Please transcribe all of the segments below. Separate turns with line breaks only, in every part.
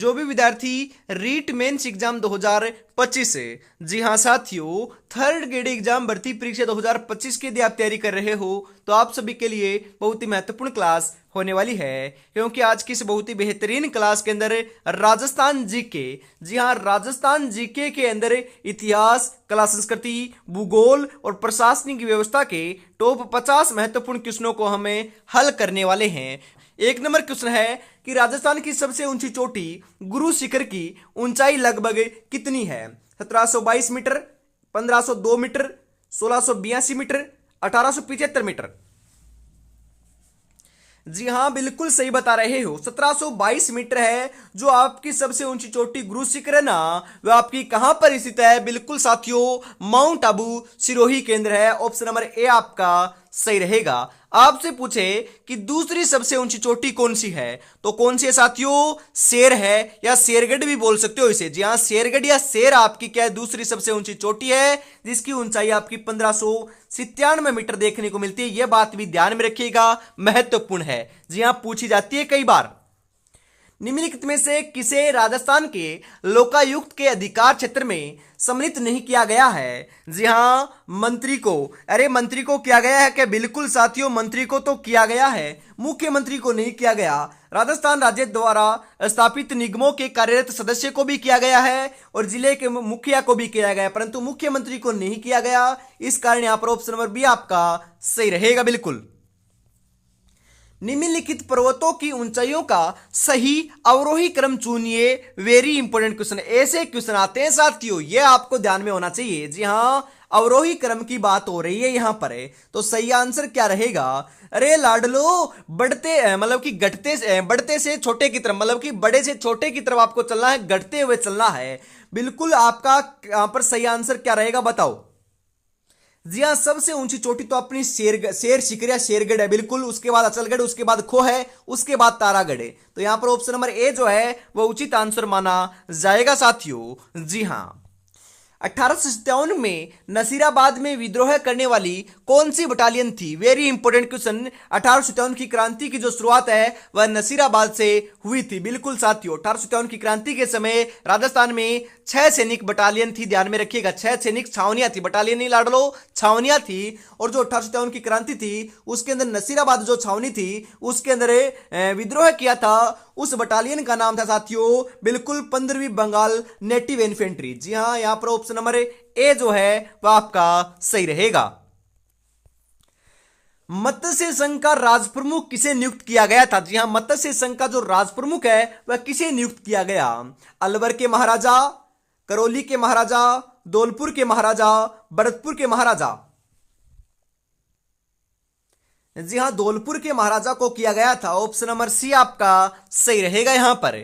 जो भी विद्यार्थी रीट मेंस एग्जाम 2025 से, जी हाँ साथियों, थर्ड ग्रेड एग्जाम भर्ती परीक्षा 2025 की यदि आप तैयारी कर रहे हो तो आप सभी के लिए बहुत ही महत्वपूर्ण क्लास होने वाली है, क्योंकि आज की इस बहुत ही बेहतरीन क्लास के अंदर राजस्थान जीके, जी हाँ राजस्थान जीके के अंदर इतिहास, कला संस्कृति, भूगोल और प्रशासनिक व्यवस्था के टॉप 50 महत्वपूर्ण क्वेश्चनों को हमें हल करने वाले हैं। एक नंबर क्वेश्चन है कि राजस्थान की सबसे ऊंची चोटी गुरु शिखर की ऊंचाई लगभग कितनी है? 1722 मीटर, 1502 मीटर, 1682 मीटर, 1875 मीटर। जी हाँ बिल्कुल सही बता रहे हो, 1722 मीटर है जो आपकी सबसे ऊंची चोटी गुरु शिखर है ना, वह आपकी कहां पर स्थित है? बिल्कुल साथियों, माउंट आबू सिरोही केंद्र है। ऑप्शन नंबर ए आपका सही रहेगा। आपसे पूछे कि दूसरी सबसे ऊंची चोटी कौन सी है, तो कौन सी है साथियों? शेर है, या शेरगढ़ भी बोल सकते हो इसे। जी हाँ, शेरगढ़ या शेर आपकी क्या है? दूसरी सबसे ऊंची चोटी है, जिसकी ऊंचाई आपकी 1597 मीटर देखने को मिलती है। यह बात भी ध्यान में रखिएगा, महत्वपूर्ण है। जी हाँ, पूछी जाती है कई बार। निम्नलिखित में से किसे राजस्थान के लोकायुक्त के अधिकार क्षेत्र में सम्मिलित नहीं किया गया है? जी हां, मंत्री को। अरे मंत्री को किया गया है क्या? बिल्कुल साथियों, मंत्री को तो किया गया है, मुख्यमंत्री को नहीं किया गया। राजस्थान राज्य द्वारा स्थापित निगमों के कार्यरत सदस्य को भी किया गया है और जिले के मुखिया को भी किया गया, परंतु मुख्यमंत्री को नहीं किया गया। इस कारण यहां पर ऑप्शन नंबर बी आपका सही रहेगा। बिल्कुल। निम्नलिखित पर्वतों की ऊंचाइयों का सही अवरोही क्रम चुनिए। वेरी इंपॉर्टेंट क्वेश्चन, ऐसे क्वेश्चन आते हैं साथियों, ये आपको ध्यान में होना चाहिए। जी हां, अवरोही क्रम की बात हो रही है यहां पर है, तो सही आंसर क्या रहेगा? अरे लाडलो, बढ़ते मतलब कि घटते बढ़ते से छोटे की तरफ, मतलब कि बड़े से छोटे की तरफ आपको चलना है, घटते हुए चलना है। बिल्कुल, आपका यहां पर सही आंसर क्या रहेगा बताओ? जी हाँ, सबसे ऊंची चोटी तो अपनी शेर शिखर या शेरगढ़ है। बिल्कुल, उसके बाद अचलगढ़, उसके बाद खो है, उसके बाद तारागढ़ है। तो यहां पर ऑप्शन नंबर ए जो है वह उचित आंसर माना जाएगा साथियों। जी हाँ, 1857 में नसीराबाद में विद्रोह करने वाली कौन सी बटालियन थी? Very important question. 1857 की क्रांति की जो शुरुआत है वह नसीराबाद से हुई थी। बिल्कुल साथियों, 1857 की क्रांति के समय राजस्थान में 6 सैनिक बटालियन थी, ध्यान में रखिएगा। 6 सैनिक छावनियां थी, बटालियन नहीं लाडलो, छावनियां थी। और जो 1857 की क्रांति थी उसके अंदर नसीराबाद जो छावनी थी उसके अंदर विद्रोह किया था, उस बटालियन का नाम था साथियों बिल्कुल 15वीं बंगाल नेटिव इन्फेंट्री। जी हां, यहां पर ऑप्शन नंबर ए जो है वह आपका सही रहेगा। मत्स्य संघ का राजप्रमुख किसे नियुक्त किया गया था? जी हां, मत्स्य संघ का जो राजप्रमुख है वह किसे नियुक्त किया गया? अलवर के महाराजा, करौली के महाराजा, धौलपुर के महाराजा, भरतपुर के महाराजा। जी हां, धौलपुर के महाराजा को किया गया था। ऑप्शन नंबर सी आपका सही रहेगा यहां पर।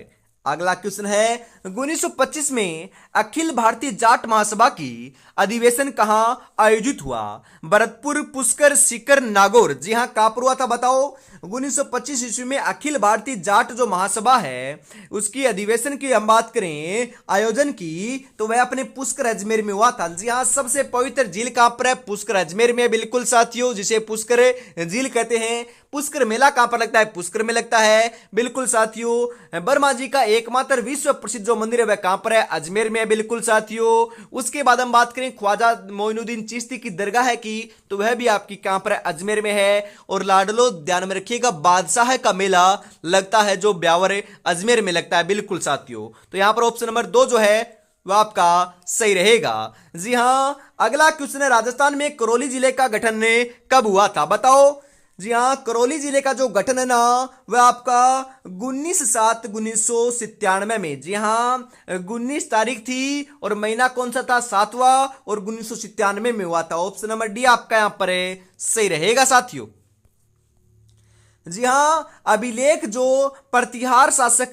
अगला क्वेश्चन है, 1925 में अखिल भारतीय जाट महासभा की अधिवेशन कहां आयोजित हुआ? भरतपुर, पुष्कर, सीकर, नागौर। जी हां, कहां पर हुआ था बताओ? 1925 ईस्वी में अखिल भारतीय जाट जो महासभा है उसकी अधिवेशन की हम बात करें, आयोजन की, तो वह अपने पुष्कर अजमेर में हुआ था। जी हां, सबसे पवित्र झील कहां पर है? पुष्कर अजमेर में। बिल्कुल साथियों, जिसे पुष्कर झील कहते हैं। पुष्कर मेला कहां पर लगता है? पुष्कर में लगता है। बिल्कुल साथियों, बर्मा जी का एकमात्र विश्व प्रसिद्ध जो मंदिर है वह कहां पर है? अजमेर में। बिल्कुल साथियों, उसके बाद हम बात करें ख्वाजा मोइनुद्दीन चिश्ती की दरगाह है की, तो वह भी आपकी कहां पर है? अजमेर में है। और लाडलो ध्यान में रखिएगा, बादशाह का मेला लगता है जो ब्यावर अजमेर में लगता है। बिल्कुल साथियों, तो यहां पर ऑप्शन नंबर 2 जो है वह आपका सही रहेगा। जी हां, अगला क्वेश्चन है, राजस्थान में करौली जिले का गठन कब हुआ था बताओ? जी हाँ, करौली जिले का जो गठन है ना वह आपका 19/7/1997 में। जी हाँ, 19 तारीख थी और महीना कौन सा था? 7वां, और 1997 में हुआ था। ऑप्शन नंबर डी आपका यहां पर है सही रहेगा साथियों। जी हां, अभिलेख जो प्रतिहार शासक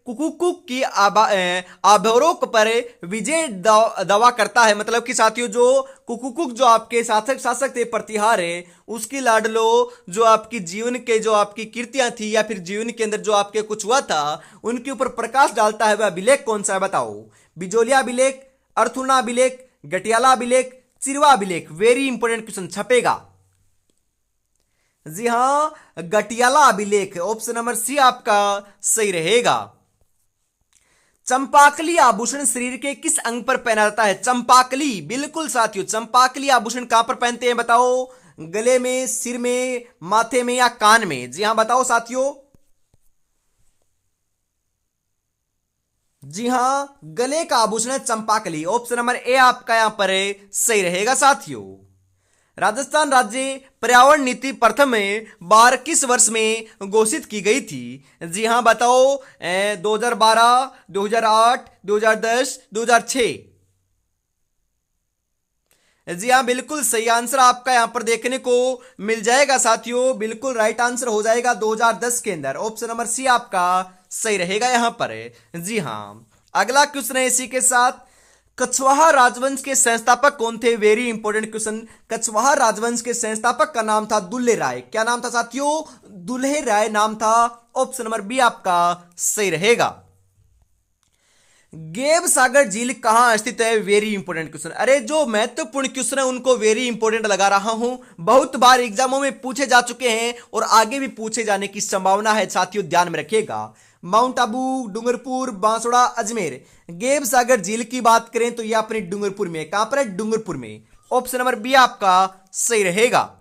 कुकुकुक की आभरों पर विजय दावा करता है, मतलब कि साथियों जो कुकुकुक जो आपके शासक थे प्रतिहार है, उसकी लाडलो जो आपकी जीवन के जो आपकी कीर्तियां थी या फिर जीवन के अंदर जो आपके कुछ हुआ था उनके ऊपर प्रकाश डालता है, वह अभिलेख कौन सा है बताओ? बिजोलिया अभिलेख, अर्थुना अभिलेख, गटियाला अभिलेख, चिरवा अभिलेख। वेरी इंपॉर्टेंट क्वेश्चन छपेगा। जी हां, गटियाला अभिलेख। ऑप्शन नंबर सी आपका सही रहेगा। चंपाकली आभूषण शरीर के किस अंग पर पहना जाता है? चंपाकली, बिल्कुल साथियों, चंपाकली आभूषण कहां पर पहनते हैं बताओ? गले में, सिर में, माथे में या कान में? जी हां बताओ साथियों। जी हां, गले का आभूषण है चंपाकली। ऑप्शन नंबर ए आपका यहां पर सही रहेगा साथियों। राजस्थान राज्य पर्यावरण नीति प्रथम बार किस वर्ष में घोषित की गई थी? जी हां बताओ, 2012, 2008, 2010, 2006? जी हाँ, बिल्कुल सही आंसर आपका यहां पर देखने को मिल जाएगा साथियों। बिल्कुल राइट आंसर हो जाएगा 2010 के अंदर। ऑप्शन नंबर सी आपका सही रहेगा यहां पर। जी हाँ, अगला क्वेश्चन है इसी के साथ। कछवाहा राजवंश के संस्थापक कौन थे? Very important question. कछवाहा राजवंश के संस्थापक का नाम था दुल्हे राय। क्या नाम था साथियों? दुल्हे राय नाम था। ऑप्शन नंबर बी आपका सही रहेगा। गेब सागर झील कहां स्थित है? Very important question. अरे जो महत्वपूर्ण क्वेश्चन है उनको वेरी इंपॉर्टेंट लगा रहा हूं। बहुत बार एग्जामों में पूछे जा चुके हैं और आगे भी पूछे जाने की संभावना है साथियों, ध्यान में रखिएगा। माउंट आबू, डूंगरपुर, बांसवाड़ा, अजमेर। गेब सागर झील की बात करें तो यह अपने डूंगरपुर में। कहां पर है? डूंगरपुर में। ऑप्शन नंबर बी आपका सही रहेगा।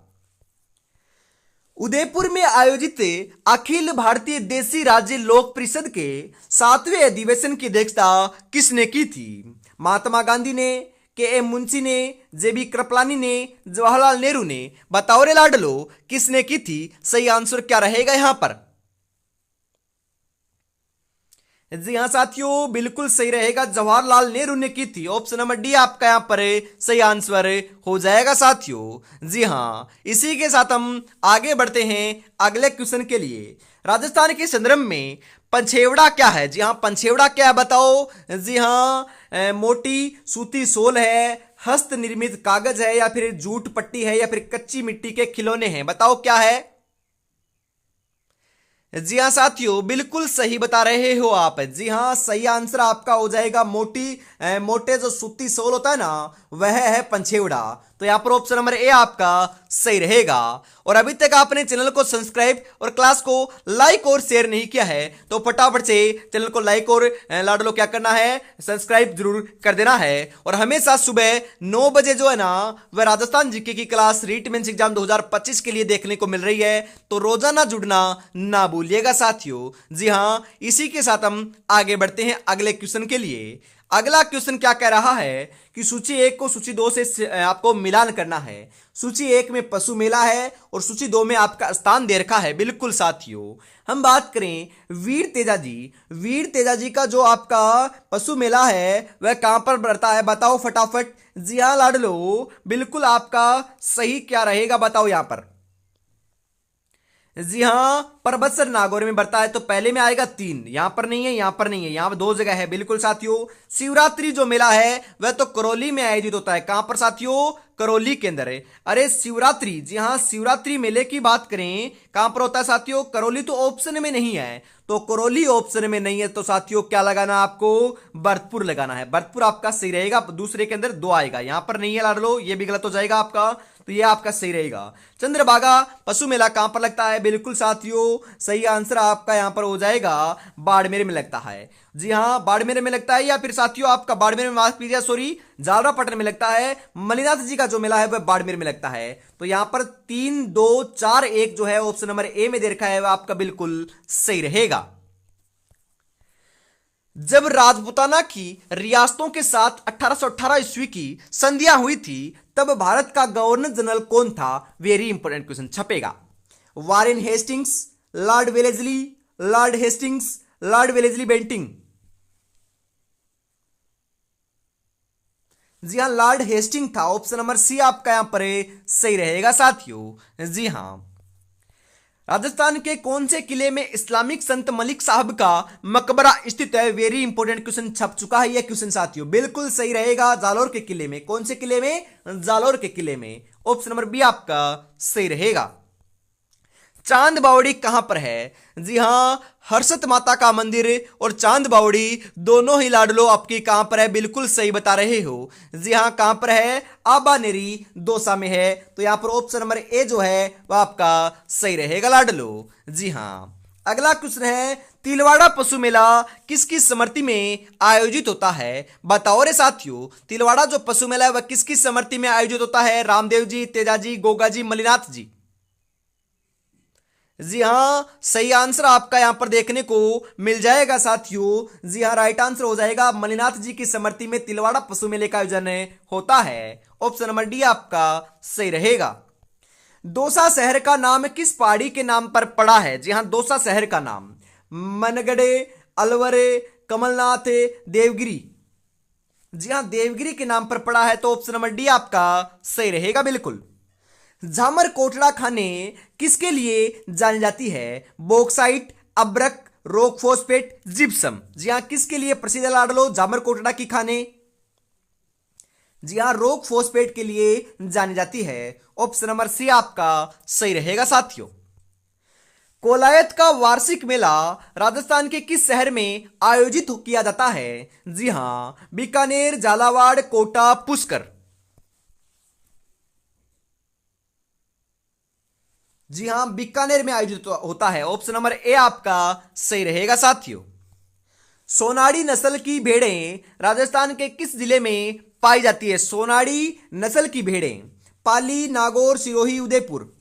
उदयपुर में आयोजित अखिल भारतीय देसी राज्य लोक परिषद के 7वें अधिवेशन की अध्यक्षता किसने की थी? महात्मा गांधी ने, के एम मुंशी ने, जेबी कृपलानी ने, जवाहरलाल नेहरू ने? बताओ रे लाडलो, किसने की थी? सही आंसर क्या रहेगा यहां पर? जी हां साथियों, बिल्कुल सही रहेगा, जवाहरलाल नेहरू ने की थी। ऑप्शन नंबर डी आपका यहां पर सही आंसर हो जाएगा साथियों। जी हां, इसी के साथ हम आगे बढ़ते हैं अगले क्वेश्चन के लिए। राजस्थान के संदर्भ में पंछेवड़ा क्या है? जी हां, पंछेवड़ा क्या है बताओ? जी हां, मोटी सूती सोल है, हस्त निर्मित कागज है, या फिर जूट पट्टी है, या फिर कच्ची मिट्टी के खिलौने हैं? बताओ क्या है? जी हाँ साथियों, बिल्कुल सही बता रहे हो आप। जी हाँ, सही आंसर आपका हो जाएगा मोटे जो सूती सोल होता है ना, वह है पंछेवड़ा। तो यहां पर ऑप्शन नंबर ए आपका सही रहेगा। और अभी तक आपने चैनल को सब्सक्राइब और क्लास को लाइक और शेयर नहीं किया है तो फटाफट से चैनल को लाइक और लाडलो क्या करना है? सब्सक्राइब जरूर कर देना है। और हमेशा सुबह 9 बजे जो है ना, वह राजस्थान जीके की क्लास रीट मेंस एग्जाम 2025 के लिए देखने को मिल रही है। तो रोजाना जुड़ना ना भूलिएगा साथियों। जी हां, इसी के साथ हम आगे बढ़ते हैं अगले क्वेश्चन के लिए। अगला क्वेश्चन क्या कह रहा है कि सूची 1 को सूची 2 से आपको मिलान करना है। सूची 1 में पशु मेला है और सूची 2 में आपका स्थान दे रखा है। बिल्कुल साथियों, हम बात करें वीर तेजा जी। वीर तेजा जी का जो आपका पशु मेला है वह कहां पर बढ़ता है? बताओ फटाफट। जी हां लाडलो, बिल्कुल आपका सही क्या रहेगा बताओ यहां पर? जी हां, परबतसर नागौर में बढ़ता है। तो पहले में आएगा 3, यहां पर नहीं है, यहां पर नहीं है, यहां पर 2 जगह है। बिल्कुल साथियों, शिवरात्रि जो मेला है वह तो करौली में आयोजित होता है। कहां पर साथियों? करौली के अंदर है। अरे शिवरात्रि, जी हां, शिवरात्रि मेले की बात करें कहां पर होता है साथियों? करौली तो ऑप्शन में नहीं है। तो करौली ऑप्शन में नहीं है तो साथियों क्या लगाना आपको? भरतपुर लगाना है। भरतपुर आपका सही रहेगा। दूसरे के अंदर 2 आएगा, यहां पर नहीं है लाडलो, ये भी गलत हो जाएगा आपका। तो ये आपका सही रहेगा। चंद्रभागा पशु मेला कहां पर लगता है? बिल्कुल साथियों, सही आंसर आपका यहां पर हो जाएगा बाड़मेर में लगता है। जी हां, बाड़मेर में लगता है, या फिर साथियों आपका बाड़मेर में, माफ कीजिए सॉरी, जालरापटन में लगता है। मणिनाथ जी का जो मेला है वह बाड़मेर में लगता है। तो यहां पर 3, 2, 4, 1 जो है ऑप्शन नंबर ए में दे रखा है वह आपका बिल्कुल सही रहेगा। जब राजपूताना की रियासतों के साथ 1818 ईस्वी की संधियां हुई थी तब भारत का गवर्नर जनरल कौन था? वेरी इंपॉर्टेंट क्वेश्चन छपेगा। Warren Hastings, Lord Wellesley, Lord Hastings, Lord Wellesley Bentinck? जी हां, लॉर्ड हेस्टिंग था। ऑप्शन नंबर सी आपका यहां पर सही रहेगा साथियों। जी हां, राजस्थान के कौन से किले में इस्लामिक संत मलिक साहब का मकबरा स्थित है? वेरी इंपॉर्टेंट क्वेश्चन छप चुका है यह क्वेश्चन साथियों। बिल्कुल सही रहेगा, जालोर के किले में। कौन से किले में? जालोर के किले में। ऑप्शन नंबर बी आपका सही रहेगा। चांद बावड़ी कहां पर है? जी हां, हर्षत माता का मंदिर और चांद बावड़ी दोनों ही लाडलो आपकी कहां पर है? बिल्कुल सही बता रहे हो। जी हां, कहां पर है? आबानेरी दौसा में है। तो यहां पर ऑप्शन नंबर ए जो है वह आपका सही रहेगा लाडलो। जी हां, अगला क्वेश्चन है, तिलवाड़ा पशु मेला किसकी स्मृति में आयोजित होता है? बताओ रे साथियों, तिलवाड़ा जो पशु मेला है वह किसकी स्मृति में आयोजित होता है? रामदेव जी, तेजाजी, गोगा जी, मलिनाथ जी? जी हां, सही आंसर आपका यहां पर देखने को मिल जाएगा साथियों। जी हां, राइट आंसर हो जाएगा मलिनाथ जी की स्मृति में तिलवाड़ा पशु मेले का आयोजन होता है। ऑप्शन नंबर डी आपका सही रहेगा। दौसा शहर का नाम किस पहाड़ी के नाम पर पड़ा है? जी हां, दौसा शहर का नाम मनगढ़े, अलवरे, कमलनाथ, देवगिरी? जी हां, देवगिरी के नाम पर पड़ा है, तो ऑप्शन नंबर डी आपका सही रहेगा बिल्कुल। झामर कोटड़ा खाने किसके लिए जानी जाती है? बॉक्साइट, अब्रक, रॉक फॉस्फेट, जिप्सम? जी हां, किसके लिए प्रसिद्ध है लाडलो झामर कोटड़ा की खाने? जी हां, रॉक फॉस्फेट के लिए जानी जाती है। ऑप्शन नंबर सी आपका सही रहेगा साथियों। कोलायत का वार्षिक मेला राजस्थान के किस शहर में आयोजित किया जाता है? जी हां, बीकानेर, झालावाड़, कोटा, पुष्कर? जी हां, बीकानेर में आयोजित होता है। ऑप्शन नंबर ए आपका सही रहेगा साथियों। सोनाड़ी नस्ल की भेड़ें राजस्थान के किस जिले में पाई जाती है? सोनाड़ी नस्ल की भेड़ें पाली, नागौर, सिरोही, उदयपुर?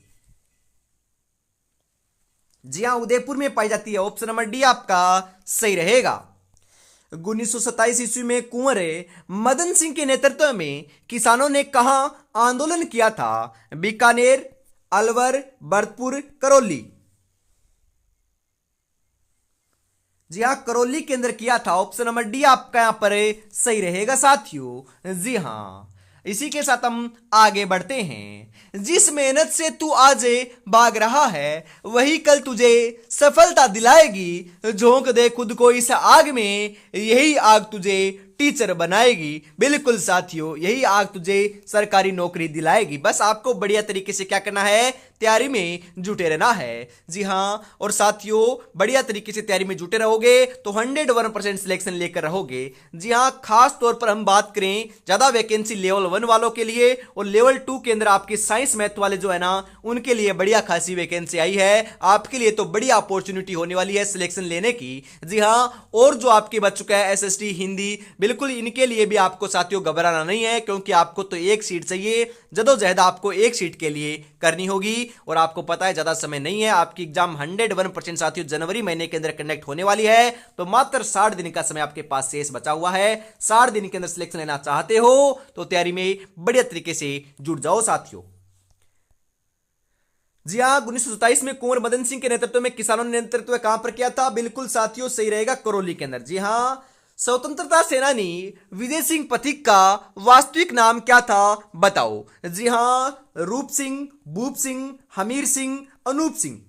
जी हां, उदयपुर में पाई जाती है। ऑप्शन नंबर डी आपका सही रहेगा। 1927 ईस्वी में कुंवर मदन सिंह के नेतृत्व में किसानों ने कहां आंदोलन किया था? बीकानेर, अलवर, भरतपुर, करौली? जी हां, करौली के अंदर किया था। ऑप्शन नंबर डी आपका यहां पर सही रहेगा साथियों। जी हां, इसी के साथ हम आगे बढ़ते हैं। जिस मेहनत से तू आज भाग रहा है वही कल तुझे सफलता दिलाएगी। झोंक दे खुद को इस आग में, यही आग तुझे टीचर बनाएगी। बिल्कुल साथियों, यही आग तुझे सरकारी नौकरी दिलाएगी। बस आपको बढ़िया तरीके से क्या करना है? तैयारी में जुटे रहना है। जी हां, और साथियों बढ़िया तरीके से तैयारी में जुटे रहोगे तो 101% सिलेक्शन लेकर रहोगे। जी हां, खास तौर पर हम बात करें ज्यादा वैकेंसी लेवल 1 वालों के लिए, और लेवल 2 के अंदर आपके साइंस मैथ वाले जो है ना, उनके लिए बढ़िया खासी वैकेंसी आई है। आपके लिए तो बढ़िया अपॉर्चुनिटी होने वाली है सिलेक्शन लेने की। जी हां, और जो आपके बच चुका है एसएसटी, हिंदी, बिल्कुल इनके लिए भी आपको साथियों घबराना नहीं है, क्योंकि आपको तो एक सीट चाहिए। जदोजहद आपको एक सीट के लिए करनी होगी, और आपको पता है ज्यादा समय नहीं है। आपकी एग्जाम 101% साथियों जनवरी महीने के अंदर कंडक्ट होने वाली है, तो मात्र 60 दिन का समय आपके पास शेष बचा हुआ है। 60 दिन के अंदर सिलेक्शन लेना चाहते हो तो तैयारी में बढ़िया तरीके से जुट जाओ साथियों। जी हां, 1927 में कुंवर मदन सिंह के नेतृत्व में किसानों ने नेतृत्व कहां पर किया था? बिल्कुल साथियों सही रहेगा, करौली के अंदर। जी हां, स्वतंत्रता सेनानी विजय सिंह पथिक का वास्तविक नाम क्या था? बताओ। जी हां, रूप सिंह, भूप सिंह, हमीर सिंह, अनूप सिंह?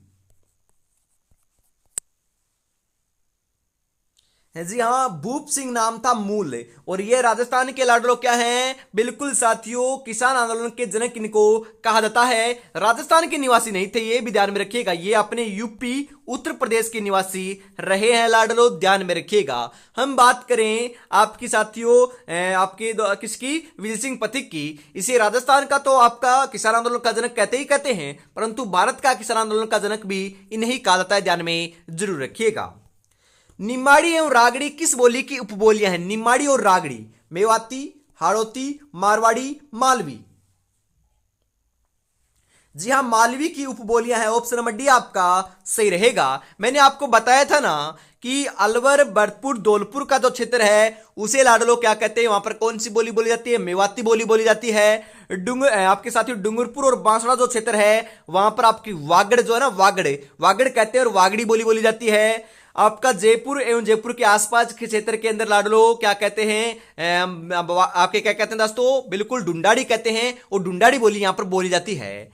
जी हाँ, भूप सिंह नाम था मूल, और ये राजस्थान के लाडलो क्या हैं? बिल्कुल साथियों, किसान आंदोलन के जनक इनको कहा जाता है। राजस्थान के निवासी नहीं थे, ये भी ध्यान में रखिएगा। ये अपने यूपी, उत्तर प्रदेश के निवासी रहे हैं लाडलो, ध्यान में रखिएगा। हम बात करें आपकी साथियों आपके किसकी? विजय सिंह पथिक की। इसे राजस्थान का तो आपका किसान आंदोलन का जनक कहते ही कहते हैं, परंतु भारत का किसान आंदोलन का जनक भी इन्हें कहा जाता है, ध्यान में जरूर रखिएगा। निमाड़ी एवं रागड़ी किस बोली की उपबोलियां हैं? निमाड़ी और रागड़ी मेवाती, हाड़ौती, मारवाड़ी, मालवी? जी हां, मालवी की उपबोलियां हैं। ऑप्शन नंबर डी आपका सही रहेगा। मैंने आपको बताया था ना कि अलवर, भरतपुर, धौलपुर का जो क्षेत्र है उसे लाडलो क्या कहते हैं? वहां पर कौन सी बोली बोली जाती है? मेवाती बोली बोली जाती है। आपके साथियों डूंगरपुर और बांसवाड़ा जो क्षेत्र है वहां पर आपकी वागड़ जो है ना, वागड़ कहते हैं और वागड़ी बोली बोली जाती है। आपका जयपुर एवं जयपुर के आसपास के क्षेत्र के अंदर लाडलो क्या कहते हैं? आपके क्या कहते हैं दोस्तों? बिल्कुल डुंडाड़ी कहते हैं, और डुंडाड़ी बोली यहां पर बोली जाती है।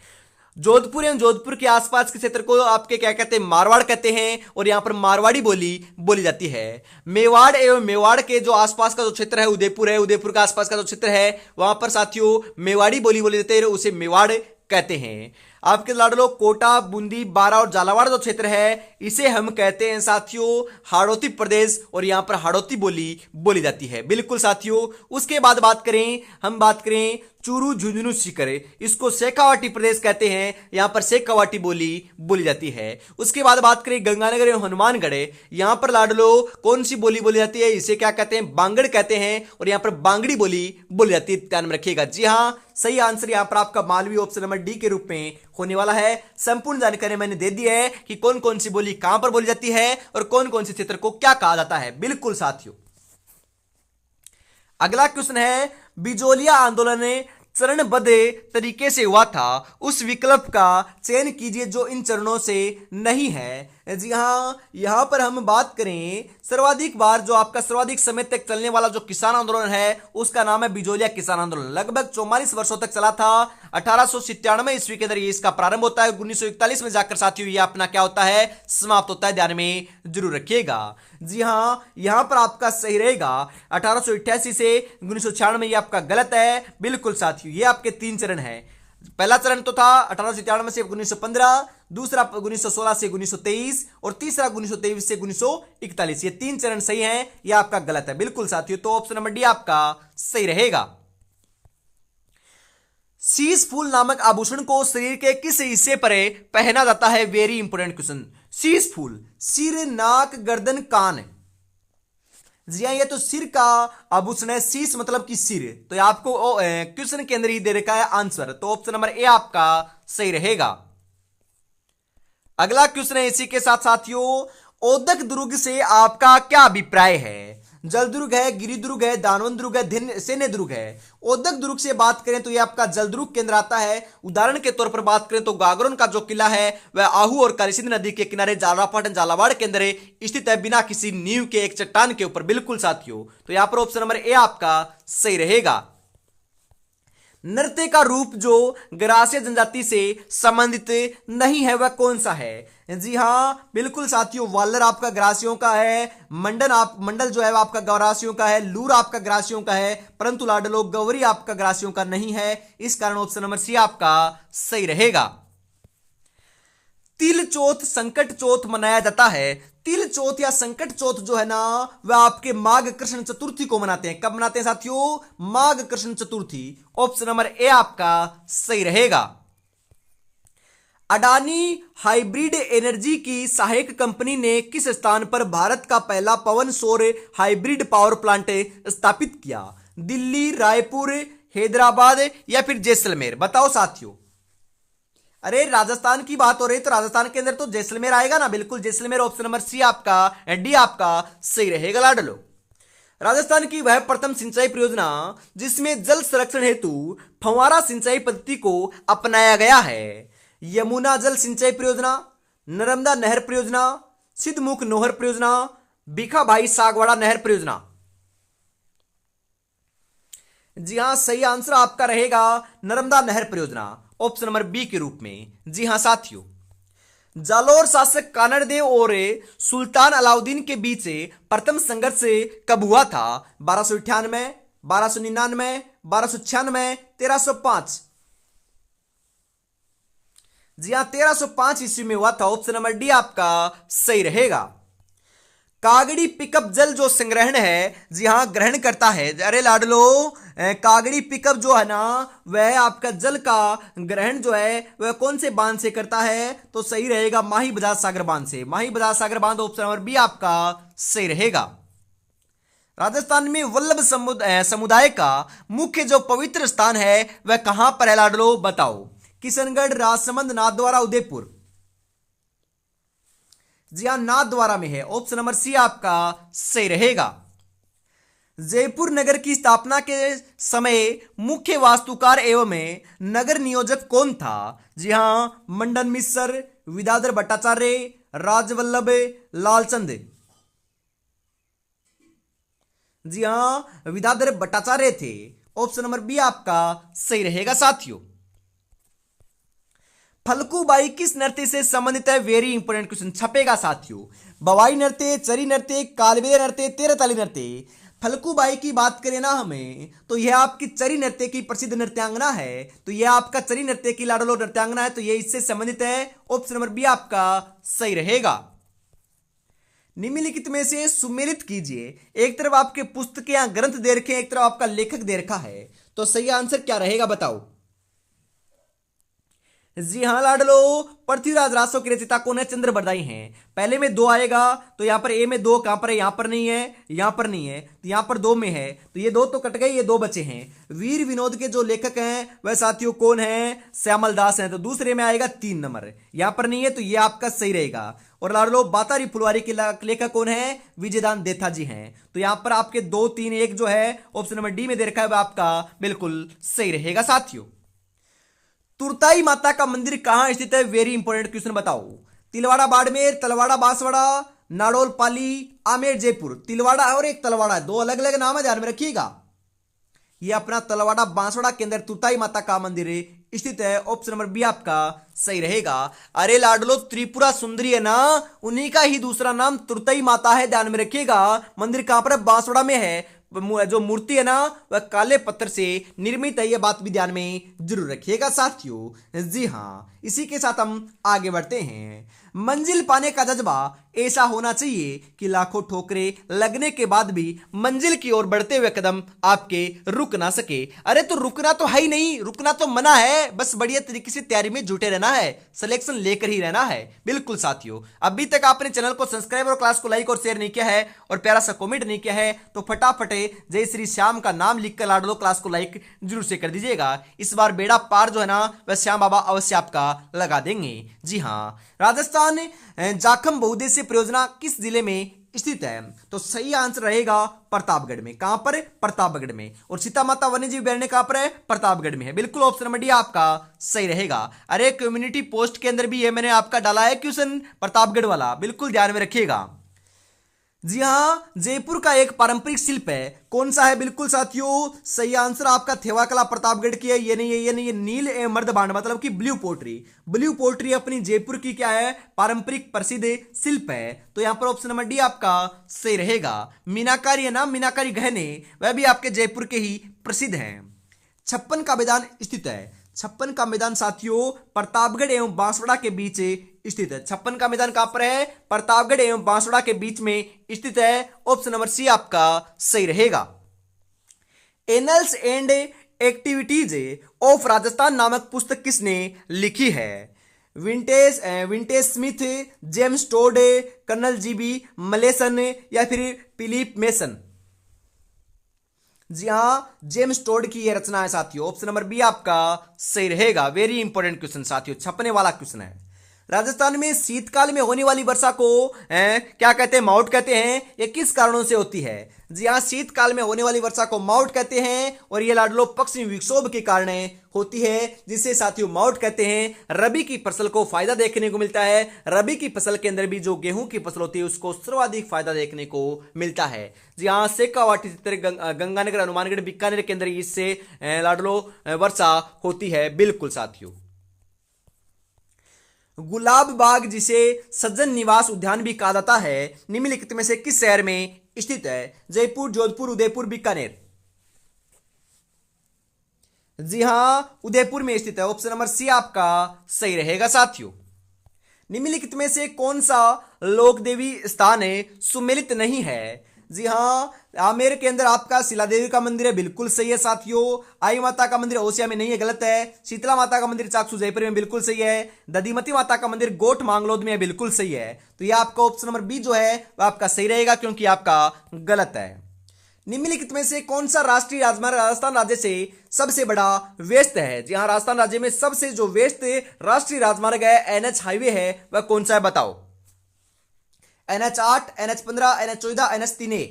जोधपुर एवं जोधपुर के आसपास के क्षेत्र को आपके क्या कहते हैं? मारवाड़ कहते हैं, और यहां पर मारवाड़ी बोली बोली जाती है। मेवाड़ एवं मेवाड़ के जो आसपास का जो क्षेत्र है, उदयपुर है, उदयपुर का आसपास का जो क्षेत्र है वहां पर साथियों मेवाड़ी बोली बोली जाती है, उसे मेवाड़ कहते हैं। आपके लाडलो कोटा, बूंदी, बारा और झालावाड़ जो क्षेत्र है इसे हम कहते हैं साथियों हाड़ौती प्रदेश, और यहां पर हाड़ौती बोली बोली जाती है। बिल्कुल साथियों। उसके बाद बात करें चूरू, झुंझुनू, सीकर, इसको शेखावाटी प्रदेश कहते हैं, यहां पर शेखावाटी बोली बोली जाती है। उसके बाद बात करें गंगानगर एवं हनुमानगढ़, यहां पर लाडलो कौन सी बोली बोली जाती है, इसे क्या कहते हैं, बांगड़ कहते हैं, और यहां पर बांगड़ी बोली बोली जाती है, ध्यान में रखिएगा। जी हां, सही आंसर यहां पर आपका मालवी ऑप्शन नंबर डी के रूप में होने वाला है। संपूर्ण जानकारी मैंने दे दी है कि कौन कौन सी बोली कहां पर बोली जाती है और कौन कौन से क्षेत्र को क्या कहा जाता है। बिल्कुल साथियों। अगला क्वेश्चन है, बिजोलिया आंदोलन चरणबद्ध तरीके से हुआ था, उस विकल्प का चयन कीजिए जो इन चरणों से नहीं है। जी हां, यहां पर हम बात करें सर्वाधिक बार जो आपका सर्वाधिक समय तक चलने वाला जो किसान आंदोलन है उसका नाम है बिजोलिया किसान आंदोलन। लगभग 44 वर्षों तक चला था। 1897 ईस्वी के अंदर ये इसका प्रारंभ होता है। 1941 में जाकर साथियों ये अपना क्या होता है, समाप्त होता है। ध्यान में जरूर रखिएगा। जी हां, यहां पर आपका सही रहेगा 1888 से 1996 में, ये आपका गलत है। बिल्कुल साथियों, ये आपके 3 चरण है। पहला चरण तो था 1897 से 1915, दूसरा 1916 से 1923 और तीसरा 1923 से 1941। ये 3 चरण सही हैं, यह आपका गलत है। बिल्कुल साथियों, तो ऑप्शन नंबर डी आपका सही रहेगा। शीश फूल नामक आभूषण को शरीर के किस हिस्से पर पहना जाता है? Very important question. शीश फूल सिर, नाक, गर्दन, कान। जी हाँ, ये तो सिर का आभूषण है। शीश मतलब कि सिर, तो आपको क्वेश्चन के अंदर ही दे रखा है आंसर, तो ऑप्शन नंबर ए आपका सही रहेगा। अगला क्वेश्चन है इसी के साथ साथियों, ओदक दुर्ग से आपका क्या अभिप्राय है? जल दुर्ग है, गिरि दुर्ग है, दानवन दुर्ग है, सैन्य दुर्ग है। ओदक दुर्ग से बात करें तो यह आपका जल दुर्ग के अंदर आता है। उदाहरण के तौर पर बात करें तो गागरोन का जो किला है वह आहू और काली सिंध नदी के किनारे जालरापाटन झालावाड़ के अंदर स्थित है, बिना किसी नींव के एक चट्टान के ऊपर। बिल्कुल साथियों, तो यहां पर ऑप्शन नंबर ए आपका सही रहेगा। नृत्य का रूप जो ग्रासीय जनजाति से संबंधित नहीं है वह कौन सा है? जी हां, बिल्कुल साथियों, वालर आपका ग्रासियों का है, मंडल जो है आपका ग्रासियों का है, लूर आपका ग्रासियों का है, परंतु लाडलो गौरी आपका ग्रासियों का नहीं है। इस कारण ऑप्शन नंबर सी आपका सही रहेगा। तिल चौथ, संकट चौथ मनाया जाता है। तिल चौथ या संकट चौथ जो है ना वह आपके माघ कृष्ण चतुर्थी को मनाते हैं। कब मनाते हैं साथियों? माघ कृष्ण चतुर्थी। ऑप्शन नंबर ए आपका सही रहेगा। अडानी हाइब्रिड एनर्जी की सहायक कंपनी ने किस स्थान पर भारत का पहला पवन सौर हाइब्रिड पावर प्लांट स्थापित किया? दिल्ली, रायपुर, हैदराबाद या फिर जैसलमेर? बताओ साथियों। अरे राजस्थान की बात हो रही तो राजस्थान के अंदर तो जैसलमेर आएगा ना। बिल्कुल जैसलमेर, ऑप्शन नंबर सी आपका डी आपका सही रहेगा लाडलो। राजस्थान की वह प्रथम सिंचाई परियोजना जिसमें जल संरक्षण हेतु फव्वारा सिंचाई पद्धति को अपनाया गया है। यमुना जल सिंचाई परियोजना, नर्मदा नहर परियोजना, सिद्धमुख नोहर परियोजना, भीखाभाई सागवाड़ा नहर परियोजना। जी हां, सही आंसर आपका रहेगा नर्मदा नहर परियोजना, ऑप्शन नंबर बी के रूप में। जी हां साथियों, जालौर शासक कानड़देव और सुल्तान अलाउद्दीन के बीच प्रथम संघर्ष कब हुआ था? 1298, 1299, 1296, 1305? जी हां, 1305 ईस्वी में हुआ था। ऑप्शन नंबर डी आपका सही रहेगा। कागड़ी पिकअप जल जो संग्रहण है, जी हां, ग्रहण करता है। अरे लाडलो, कागड़ी पिकअप जो है ना वह आपका जल का ग्रहण जो है वह कौन से बांध से करता है? तो सही रहेगा माही बजाज सागर बांध से। माही बजाज सागर बांध, ऑप्शन नंबर बी आपका सही रहेगा। राजस्थान में वल्लभ समुदाय का मुख्य जो पवित्र स्थान है वह कहां पर है लाडलो? बताओ। किशनगढ़, राजसमंद, नाथद्वारा, उदयपुर? जी हां, नाथद्वारा में है। ऑप्शन नंबर सी आपका सही रहेगा। जयपुर नगर की स्थापना के समय मुख्य वास्तुकार एवं नगर नियोजक कौन था? जी हां, मंडन मिश्र, विद्याधर भट्टाचार्य, राजवल्लभ, लालचंद? जी हां, विद्याधर भट्टाचार्य थे। ऑप्शन नंबर बी आपका सही रहेगा साथियों। फल्गुबाई किस नृत्य से संबंधित है? वेरी इंपोर्टेंट क्वेश्चन छपेगा साथियों। बवाई नृत्य, चरी नृत्य, कालबेलिया नृत्य, तेरताली नृत्य। फल्गुबाई की बात करें ना हमें तो यह आपकी चरी नृत्य की प्रसिद्ध नृत्यांगना है। तो यह आपका चरी नृत्य की लाडलो नृत्यांगना है, तो यह इससे संबंधित है। ऑप्शन नंबर बी आपका सही रहेगा। निम्नलिखित में से सुमेलित कीजिए। एक तरफ आपके पुस्तकें या ग्रंथ दे रखे हैं, एक तरफ आपका लेखक दे रखा है, तो सही आंसर क्या रहेगा बताओ। जी हाँ लाडलो, पृथ्वीराज रासो के रचिता कौन है? चंद्र बरदाई हैं। पहले में दो आएगा तो यहां पर ए में दो कहां पर है? यहां पर नहीं है, यहां पर नहीं है, तो यहां पर दो में है, तो ये दो तो कट गए, ये दो बचे हैं। वीर विनोद के जो लेखक हैं वह साथियों कौन है? श्यामल दास हैं। तो दूसरे में आएगा 3 नंबर, यहां पर नहीं है, तो ये आपका सही रहेगा। और लाडलो, बातारी फुलवारी के लेखक कौन है? विजयदान देथा जी हैं। तो यहां पर आपके 2 3 1 जो है ऑप्शन नंबर डी में दे रखा है, वह आपका बिल्कुल सही रहेगा साथियों। तुरताई माता का मंदिर कहां स्थित है? वेरी इंपोर्टेंट क्वेश्चन बताओ। तिलवाड़ा बाड़मेर, तलवाड़ा बांसवाड़ा, नाडोल पाली, आमेर जयपुर। तिलवाड़ा और एक तलवाड़ा है, दो अलग अलग नाम है, ध्यान में रखिएगा। ये अपना तलवाड़ा बांसवाड़ा के अंदर तुरताई माता का मंदिर स्थित है। ऑप्शन नंबर बी आपका सही रहेगा। अरे लाडलो, त्रिपुरा सुंदरी है ना, उन्हीं का ही दूसरा नाम तुरताई माता है, ध्यान में रखिएगा। मंदिर कहां पर है? बांसवाड़ा में है। जो मूर्ति है ना वह काले पत्थर से निर्मित है, यह बात भी ध्यान में जरूर रखिएगा साथियों। जी हाँ, इसी के साथ हम आगे बढ़ते हैं। मंजिल पाने का जज्बा ऐसा होना चाहिए कि लाखों ठोकरें लगने के बाद भी मंजिल की ओर बढ़ते हुए कदम आपके रुक ना सके। अरे तो रुकना तो है ही नहीं, रुकना तो मना है, बस बढ़िया तरीके से तैयारी में जुटे रहना है, सिलेक्शन लेकर ही रहना है। बिल्कुल साथियों, अभी तक आपने चैनल को सब्सक्राइब और क्लास को लाइक और शेयर नहीं किया है और प्यारा सा कमेंट नहीं किया है, तो फटाफट जय श्री श्याम का नाम लिखकर लाडलो क्लास को लाइक जरूर से कर दीजिएगा। इस बार बेड़ा पार जो है ना वह श्याम बाबा अवश्य आपका लगा देंगे। जी हाँ, राजस्थान जाखम बहुउद्देशीय परियोजना किस जिले में स्थित है? तो सही आंसर रहेगा प्रतापगढ़ में। कहां पर? प्रतापगढ़ में। और सीता माता वन्यजीव अभयारण्य कहां पर है? प्रतापगढ़ में है। बिल्कुल ऑप्शन नंबर डी आपका सही रहेगा। अरे कम्युनिटी पोस्ट के अंदर भी ये मैंने आपका डाला है क्वेश्चन प्रतापगढ़ वाला, बिल्कुल ध्यान में रखिएगा। जी हाँ, जयपुर का एक पारंपरिक शिल्प है, कौन सा है? बिल्कुल साथियों, सही आंसर आपका थेवा कला प्रतापगढ़ की है। ये नहीं है, ये नहीं है, नील एवं मर्दबांड मतलब कि ब्लू पोट्री। ब्लू पोट्री अपनी जयपुर की क्या है? पारंपरिक प्रसिद्ध शिल्प है। तो यहां पर ऑप्शन नंबर डी आपका सही रहेगा। मीनाकारी है ना, मीनाकारी गहने, वह भी आपके जयपुर के ही प्रसिद्ध हैं। 56 का मैदान स्थित है। 56 का मैदान साथियों प्रतापगढ़ एवं बांसवाड़ा के बीच स्थित है। 56 का मैदान कहां पर है? प्रतापगढ़ एवं बांसवाड़ा के बीच में स्थित है। ऑप्शन नंबर सी आपका सही रहेगा। Annals and activities of Rajasthan नामक पुस्तक किसने लिखी है? विंटेज Smith, James Tod, colonel GB Malleson या फिर फिलिप मेसन? जी हाँ, जेम्स टोड की यह रचना है साथियों। ऑप्शन नंबर बी आपका सही रहेगा। वेरी इंपॉर्टेंट क्वेश्चन साथियों, छपने वाला क्वेश्चन है। राजस्थान में शीतकाल में होने वाली वर्षा को क्या कहते हैं? माउट कहते हैं। यह किस कारणों से होती है? जी हाँ, शीतकाल में होने वाली वर्षा को माउट कहते हैं और यह लाडलो पश्चिमी विक्षोभ के कारण होती है, जिसे साथियों माउट कहते हैं। रबी की फसल को फायदा देखने को मिलता है। रबी की फसल के अंदर भी जो गेहूं की फसल होती है उसको सर्वाधिक फायदा देखने को मिलता है। जी हाँ, शेखावाटी, गंगानगर, हनुमानगढ़, बीकानेर के अंदर इससे लाडलो वर्षा होती है। बिल्कुल साथियों। गुलाब बाग, जिसे सज्जन निवास उद्यान भी कहा जाता है, निम्नलिखित में से किस शहर में स्थित है? जयपुर, जोधपुर, उदयपुर, बीकानेर? जी हां, उदयपुर में स्थित है। ऑप्शन नंबर सी आपका सही रहेगा साथियों। निम्नलिखित में से कौन सा लोक देवी स्थान है सुमेलित नहीं है? जी हां, आमेर के अंदर आपका शिला देवी का मंदिर है, बिल्कुल सही है साथियों। आई माता का मंदिर ओसिया में नहीं है, गलत है। शीतला माता का मंदिर चाकसू जयपुर में, बिल्कुल सही है। दधिमती माता का मंदिर गोट मांगलोद में है, बिल्कुल सही है। तो यह आपका ऑप्शन नंबर बी जो है वह आपका सही रहेगा, क्योंकि आपका गलत है। निम्नलिखित में से कौन सा राष्ट्रीय राजमार्ग राजस्थान राज्य से सबसे बड़ा व्यस्त है? जी हाँ, राजस्थान राज्य में सबसे जो व्यस्त राष्ट्रीय राजमार्ग है, एनएच हाईवे है, वह कौन सा है बताओ? NH 8, NH 15, NH 14, NH 3A?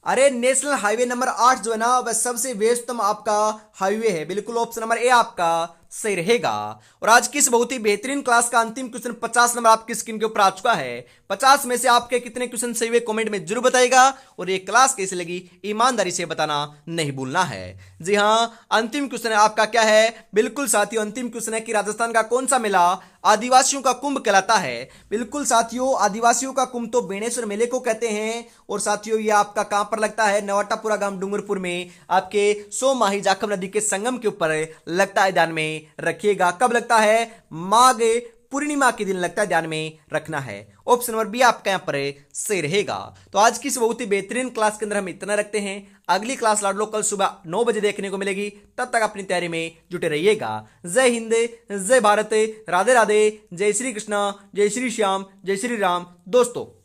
अरे नेशनल हाईवे नंबर 8 जो है ना वह सबसे व्यस्तम आपका हाईवे है, बिल्कुल ऑप्शन नंबर ए आपका सही रहेगा। और आज की इस बहुत ही बेहतरीन क्लास का अंतिम क्वेश्चन 50 नंबर आपकी स्क्रीन के ऊपर आ चुका है। 50 में से आपके कितने क्वेश्चन सही हुए कमेंट में जरूर बताइएगा, और ये क्लास कैसी लगी ईमानदारी से बताना नहीं भूलना है। जी हाँ, अंतिम क्वेश्चन आपका क्या है? बिल्कुल साथियों, अंतिम क्वेश्चन है कि राजस्थान का कौन सा मेला आदिवासियों का कुंभ कहलाता है? बिल्कुल साथियों, आदिवासियों का कुंभ तो बेणेश्वर मेले को कहते हैं। और साथियों, ये आपका कहां पर लगता है? नवाटापुरा गांव डूंगरपुर में आपके सोमाही जाखम नदी के संगम के ऊपर लगता है, ध्यान में रखिएगा। कब लगता है? माघ पूर्णिमा के दिन लगता है, ध्यान में रखना है। ऑप्शन नंबर बी आपका यहां पर सही रहेगा। तो आज की इस बहुत ही बेहतरीन क्लास के अंदर हम इतना रखते हैं। अगली क्लास लाडलो कल सुबह 9 बजे देखने को मिलेगी। तब तक अपनी तैयारी में जुटे रहिएगा। जय हिंद, जय भारत, राधे राधे, जय श्री कृष्णा, जय श्री श्याम, जय श्री राम दोस्तों।